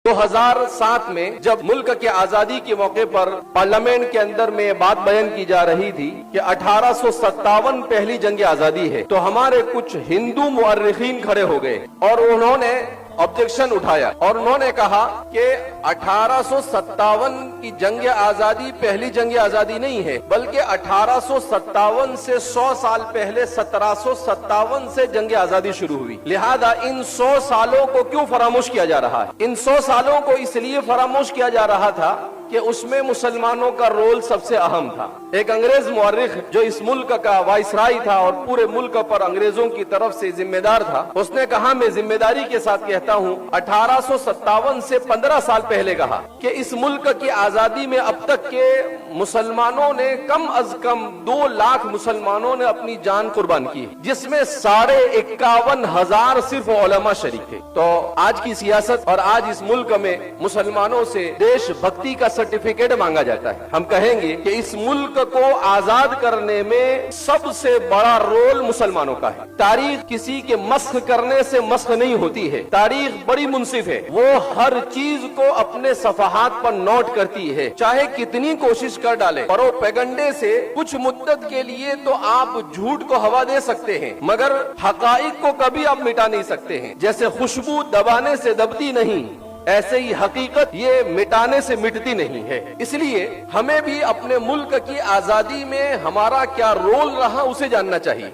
2007 में जब मुल्क के आजादी के मौके पर पार्लियामेंट के अंदर में बात बयान की जा रही थी कि 1857 पहली जंग आजादी है, तो हमारे कुछ हिंदू मुअर्रिखीन खड़े हो गए और उन्होंने ऑब्जेक्शन उठाया और उन्होंने कहा कि 1857 की जंग आजादी पहली जंग आजादी नहीं है, बल्कि 1857 से 100 साल पहले 1757 से जंग आजादी शुरू हुई। लिहाजा इन 100 सालों को क्यों फरामोश किया जा रहा है? इन 100 सालों को इसलिए फरामोश किया जा रहा था कि उसमें मुसलमानों का रोल सबसे अहम था। एक अंग्रेज मुअर्रिख जो इस मुल्क का वाइसराय था और पूरे मुल्क पर अंग्रेजों की तरफ से जिम्मेदार था, उसने कहा, मैं जिम्मेदारी के साथ कहता हूँ, 1857 से 15 साल पहले कहा कि इस मुल्क की आजादी में अब तक के मुसलमानों ने कम अज कम 2 लाख मुसलमानों ने अपनी जान कुर्बान की, जिसमें 51,500 सिर्फ उलमा शरीक थे। तो आज की सियासत और आज इस मुल्क में मुसलमानों से देशभक्ति का सर्टिफिकेट मांगा जाता है। हम कहेंगे कि इस मुल्क को आजाद करने में सबसे बड़ा रोल मुसलमानों का है। तारीख किसी के मस्ख करने से मस्ख नहीं होती है, तारीख बड़ी मुंसिफ है, वो हर चीज को अपने सफहात पर नोट करती है, चाहे कितनी कोशिश कर डाले। प्रोपेगेंडे से कुछ मुद्दत के लिए तो आप झूठ को हवा दे सकते हैं, मगर हकाइक को कभी आप मिटा नहीं सकते हैं। जैसे खुशबू दबाने से दबती नहीं, ऐसे ही हकीकत ये मिटाने से मिटती नहीं है। इसलिए हमें भी अपने मुल्क की आजादी में हमारा क्या रोल रहा उसे जानना चाहिए।